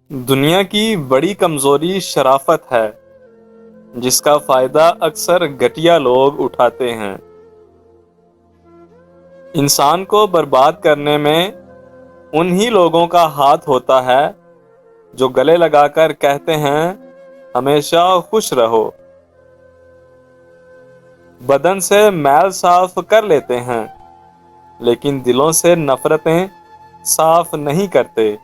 دنیا کی بڑی کمزوری شرافت ہے، جس کا فائدہ اکثر گھٹیا لوگ اٹھاتے ہیں۔ انسان کو برباد کرنے میں انہی لوگوں کا ہاتھ ہوتا ہے جو گلے لگا کر کہتے ہیں ہمیشہ خوش رہو، بدن سے میل صاف کر لیتے ہیں لیکن دلوں سے نفرتیں صاف نہیں کرتے۔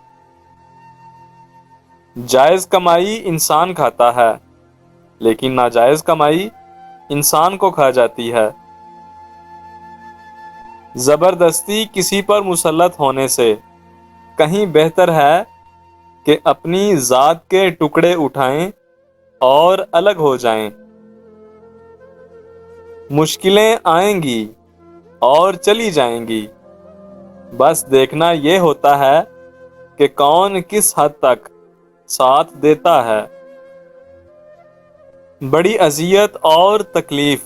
جائز کمائی انسان کھاتا ہے لیکن ناجائز کمائی انسان کو کھا جاتی ہے۔ زبردستی کسی پر مسلط ہونے سے کہیں بہتر ہے کہ اپنی ذات کے ٹکڑے اٹھائیں اور الگ ہو جائیں۔ مشکلیں آئیں گی اور چلی جائیں گی، بس دیکھنا یہ ہوتا ہے کہ کون کس حد تک ساتھ دیتا ہے۔ بڑی اذیت اور تکلیف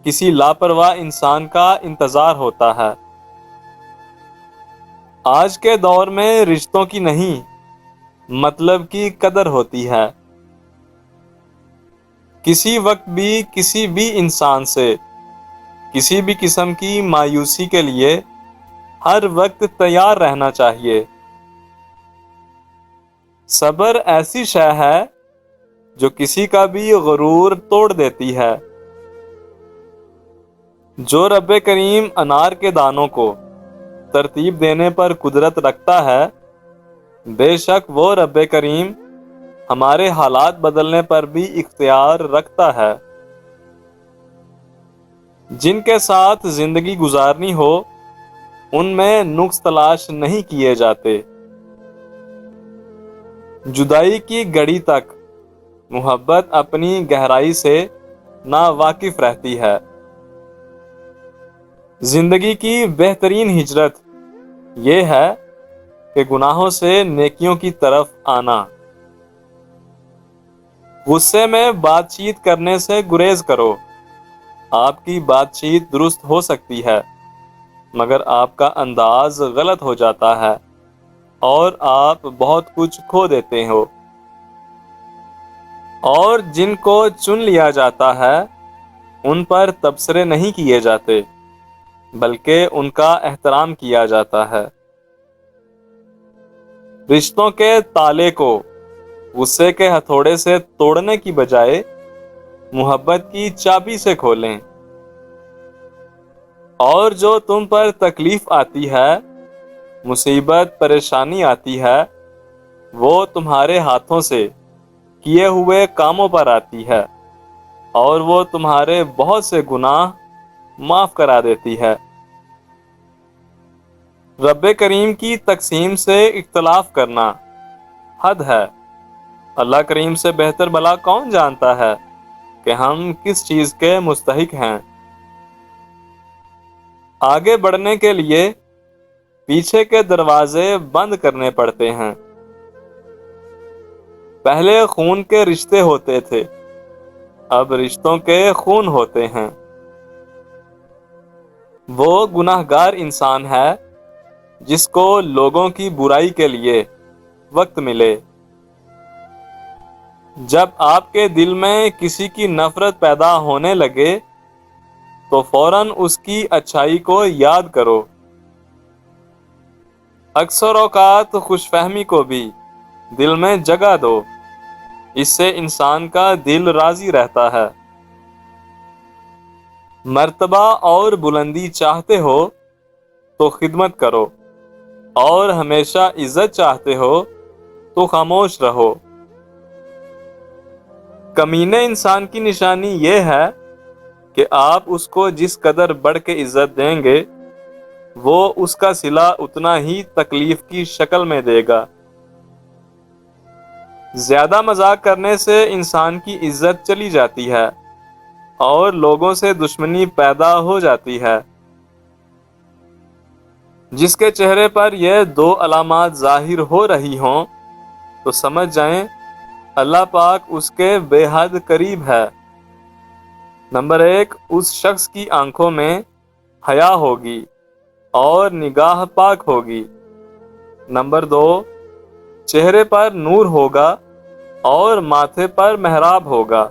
کسی لاپرواہ انسان کا انتظار ہوتا ہے۔ آج کے دور میں رشتوں کی نہیں، مطلب کی قدر ہوتی ہے۔ کسی وقت بھی کسی بھی انسان سے کسی بھی قسم کی مایوسی کے لیے ہر وقت تیار رہنا چاہیے۔ صبر ایسی شے ہے جو کسی کا بھی غرور توڑ دیتی ہے۔ جو رب کریم انار کے دانوں کو ترتیب دینے پر قدرت رکھتا ہے، بے شک وہ رب کریم ہمارے حالات بدلنے پر بھی اختیار رکھتا ہے۔ جن کے ساتھ زندگی گزارنی ہو ان میں نقص تلاش نہیں کیے جاتے۔ جدائی کی گھڑی تک محبت اپنی گہرائی سے نا واقف رہتی ہے۔ زندگی کی بہترین ہجرت یہ ہے کہ گناہوں سے نیکیوں کی طرف آنا۔ غصے میں بات چیت کرنے سے گریز کرو۔ آپ کی بات چیت درست ہو سکتی ہے مگر آپ کا انداز غلط ہو جاتا ہے اور آپ بہت کچھ کھو دیتے ہو۔ اور جن کو چن لیا جاتا ہے ان پر تبصرے نہیں کیے جاتے بلکہ ان کا احترام کیا جاتا ہے۔ رشتوں کے تالے کو غصے کے ہتھوڑے سے توڑنے کی بجائے محبت کی چابی سے کھولیں۔ اور جو تم پر تکلیف آتی ہے، مصیبت پریشانی آتی ہے، وہ تمہارے ہاتھوں سے کیے ہوئے کاموں پر آتی ہے اور وہ تمہارے بہت سے گناہ معاف کرا دیتی ہے۔ رب کریم کی تقسیم سے اختلاف کرنا حد ہے۔ اللہ کریم سے بہتر بھلا کون جانتا ہے کہ ہم کس چیز کے مستحق ہیں۔ آگے بڑھنے کے لیے پیچھے کے دروازے بند کرنے پڑتے ہیں۔ پہلے خون کے رشتے ہوتے تھے، اب رشتوں کے خون ہوتے ہیں۔ وہ گناہگار انسان ہے جس کو لوگوں کی برائی کے لیے وقت ملے۔ جب آپ کے دل میں کسی کی نفرت پیدا ہونے لگے تو فوراً اس کی اچھائی کو یاد کرو۔ اکثر اوقات خوش فہمی کو بھی دل میں جگہ دو، اس سے انسان کا دل راضی رہتا ہے۔ مرتبہ اور بلندی چاہتے ہو تو خدمت کرو اور ہمیشہ عزت چاہتے ہو تو خاموش رہو۔ کمینے انسان کی نشانی یہ ہے کہ آپ اس کو جس قدر بڑھ کے عزت دیں گے وہ اس کا صلہ اتنا ہی تکلیف کی شکل میں دے گا۔ زیادہ مذاق کرنے سے انسان کی عزت چلی جاتی ہے اور لوگوں سے دشمنی پیدا ہو جاتی ہے۔ جس کے چہرے پر یہ دو علامات ظاہر ہو رہی ہوں تو سمجھ جائیں اللہ پاک اس کے بے حد قریب ہے۔ نمبر 1، اس شخص کی آنکھوں میں حیا ہوگی اور نگاہ پاک ہوگی۔ نمبر 2، چہرے پر نور ہوگا اور ماتھے پر محراب ہوگا۔